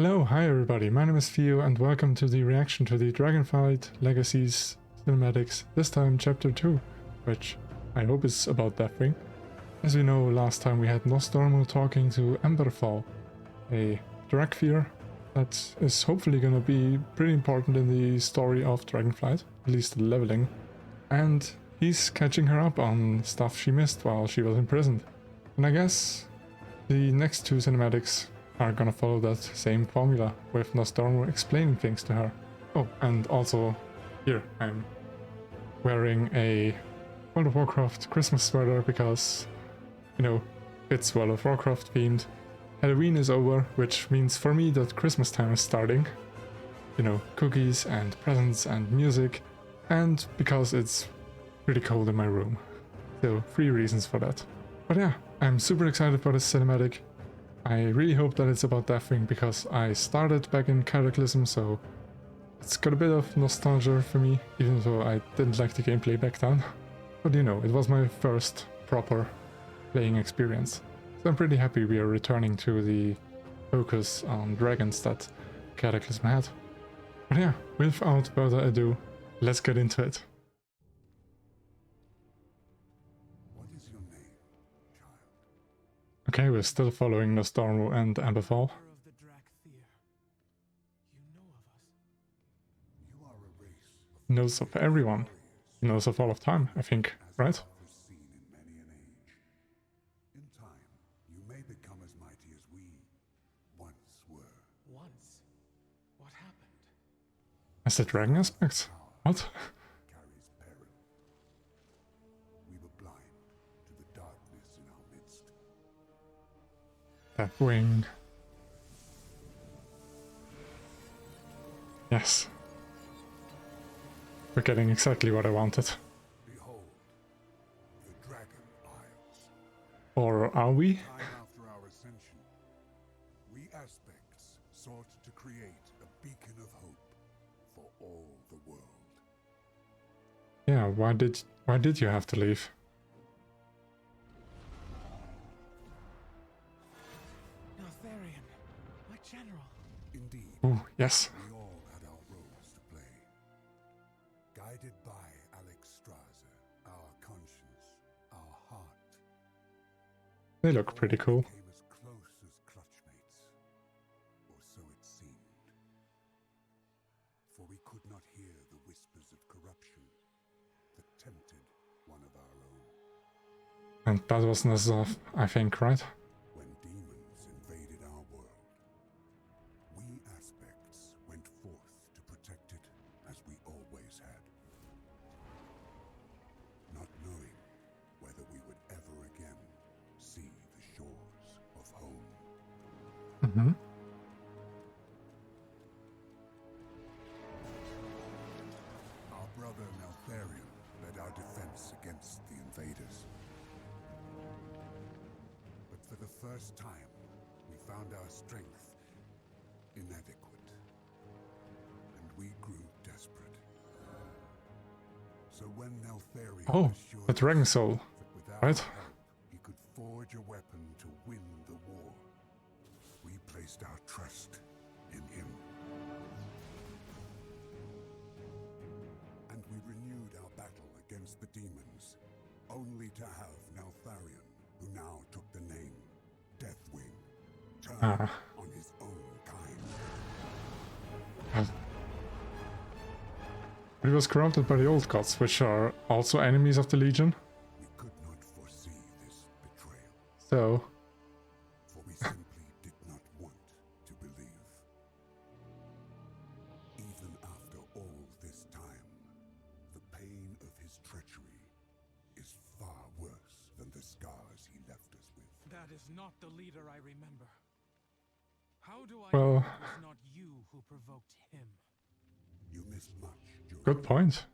Hello, hi everybody, my name is Theo and welcome to the reaction to the Dragonflight Legacies cinematics, this time chapter 2, which I hope is about Deathwing. As you know, last time we had Nostormo talking to Emberfall, a Dragfear that is hopefully gonna be pretty important in the story of Dragonflight, at least the leveling, and he's catching her up on stuff she missed while she was imprisoned. And I guess the next two cinematics are gonna follow that same formula, with Nostormo explaining things to her. Oh, and also, here, I'm wearing a World of Warcraft Christmas sweater because, you know, it's World of Warcraft themed. Halloween is over, which means for me that Christmas time is starting. You know, cookies and presents and music, and because it's pretty cold in my room. So, 3 reasons for that. But yeah, I'm super excited for this cinematic. I really hope that it's about Deathwing because I started back in Cataclysm, so it's got a bit of nostalgia for me, even though I didn't like the gameplay back then. But you know, it was my first proper playing experience. So I'm pretty happy we are returning to the focus on dragons that Cataclysm had. But yeah, without further ado, let's get into it. Okay, we're still following Nostormo and Emberfall. He knows of everyone. He knows of all of time, I think, right? In time, you may become as mighty as we once were. Once? What happened? As the dragon aspects? What? Carries peril. We were blind to the darkness in our midst. Deathwing. Yes. We're getting exactly what I wanted. Behold, the Dragon Isles. Or are we? Time after our ascension, we aspects sought to create a beacon of hope for all the world. Yeah, why did you have to leave? Neltharion, my general. Indeed, Oh, yes. we all had our roles to play. Guided by Alexstrasza, our conscience, our heart. They look pretty cool. Came as close as clutchmates, or so it seemed. For we could not hear the whispers of corruption that tempted one of our own. And that was Nazov, I think, right? When demons invaded our world, we aspects went forth to protect it as we always had. Not knowing whether we would ever again see the shores of home. Mm-hmm. Our brother Neltharion led our defense against the invaders. But for the first time, we found our strength inadequate. And we grew desperate. So when Neltharion Oh, assured the Dragon us Soul, that without right? help, he could forge a weapon to win the war, we placed our trust in him. And we renewed our battle against the demons, only to have Neltharion, who now took the name Deathwing, turn on his own kind. But he was corrupted by the old gods, which are also enemies of the Legion. We could not foresee this betrayal, So, for we simply did not want to believe. Even after all this time, the pain of his treachery is far worse than the scars he left us with. That is not the leader I remember. How do I Well- know it was not you who provoked him? You missed much during good point.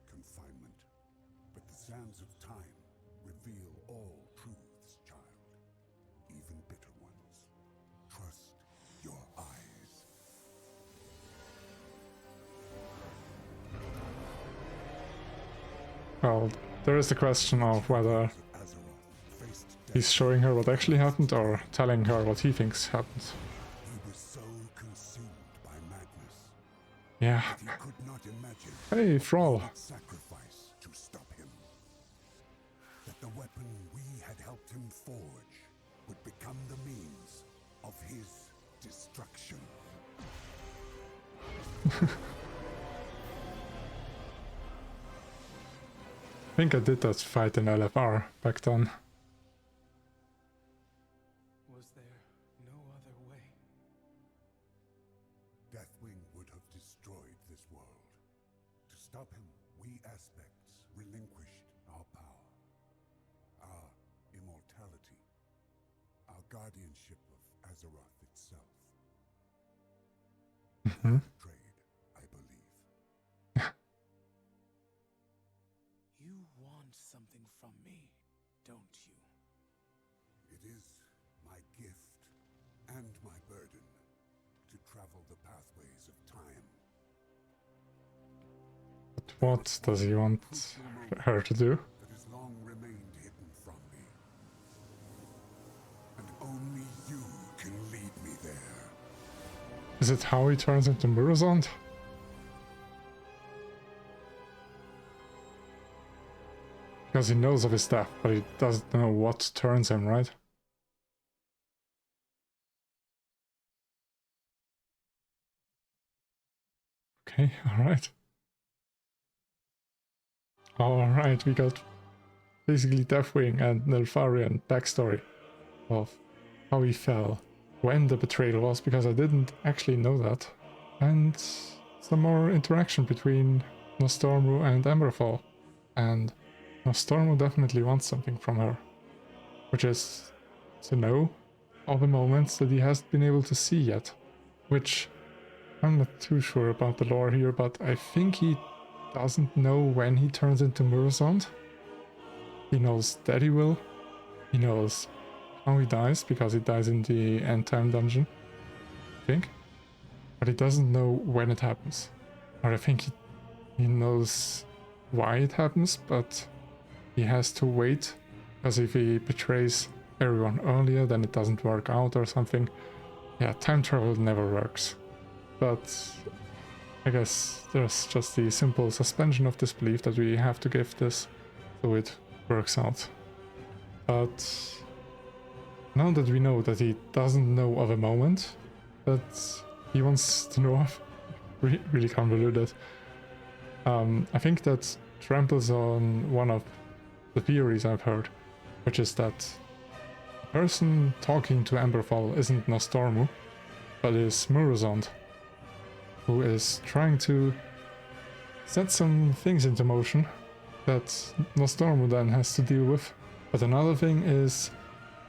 confinement, but the sands of time reveal all truths, child, even bitter ones. Trust your eyes. Well, there is the question of whether Azeroth faced he's showing her what actually happened or telling her what he thinks happened. He was so consumed Yeah. But he could not imagine Hey, Thrall. what sacrifice to stop him. That the weapon we had helped him forge would become the means of his destruction. I think I did that fight in LFR back then. Was there no other way? Deathwing would have destroyed this world. To stop him, we aspects relinquished our power, our immortality, our guardianship of Azeroth itself. Mhm. Trade, I believe. You want something from me, don't you? It is my gift and my burden to travel the pathways of time. But what does he want her to do? That has long remained hidden from me. And only you can lead me there. Is it how he turns into Murozond? Because he knows of his death, but he doesn't know what turns him, right? Okay, alright. Alright, we got basically Deathwing and Neltharion backstory of how he fell, when the betrayal was, because I didn't actually know that. And some more interaction between Nostormu and Emberfall. And Nostormu definitely wants something from her, which is to know all the moments that he hasn't been able to see yet. Which I'm not too sure about the lore here, but I think he doesn't know when he turns into Murozond. He knows that he will. He knows how he dies, because he dies in the end time dungeon, I think. But he doesn't know when it happens. Or I think he knows why it happens, but he has to wait, because if he betrays everyone earlier, then it doesn't work out or something. Yeah, time travel never works. But I guess there's just the simple suspension of disbelief that we have to give this so it works out. But now that we know that he doesn't know of a moment that he wants to know of, really convoluted. I think that tramples on one of the theories I've heard, which is that the person talking to Emberfall isn't Nostormu, but is Murozond, who is trying to set some things into motion that Nostormu then has to deal with. But another thing is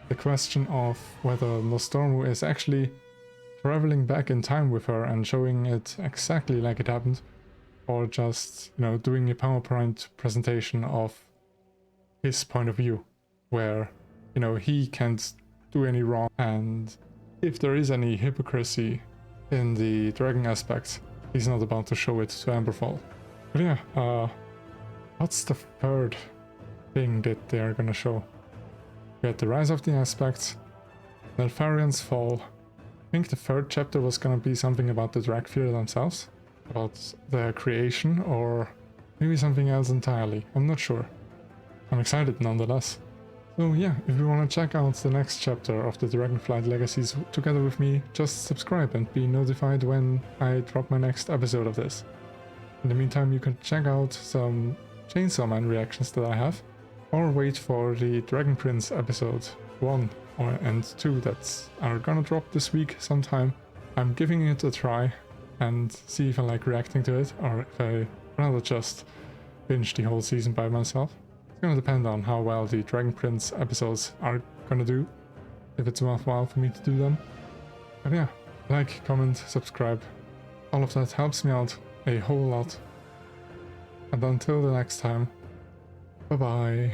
the question of whether Nostormu is actually traveling back in time with her and showing it exactly like it happened, or just, you know, doing a PowerPoint presentation of his point of view, where, you know, he can't do any wrong, and if there is any hypocrisy in the dragon aspect, he's not about to show it to Emberfall. But yeah, what's the third thing that they are gonna show? We had the rise of the aspects, Neltharion's fall. I think the third chapter was gonna be something about the Dragfear themselves, about their creation, or maybe something else entirely. I'm not sure. I'm excited nonetheless. So yeah, if you want to check out the next chapter of the Dragonflight Legacies together with me, just subscribe and be notified when I drop my next episode of this. In the meantime, you can check out some Chainsaw Man reactions that I have, or wait for the Dragon Prince episode 1 and 2 that are gonna drop this week sometime. I'm giving it a try and see if I like reacting to it, or if I rather just binge the whole season by myself. It's gonna depend on how well the Dragon Prince episodes are gonna do, if it's worthwhile for me to do them. But yeah, like, comment, subscribe, all of that helps me out a whole lot. And until the next time, bye bye.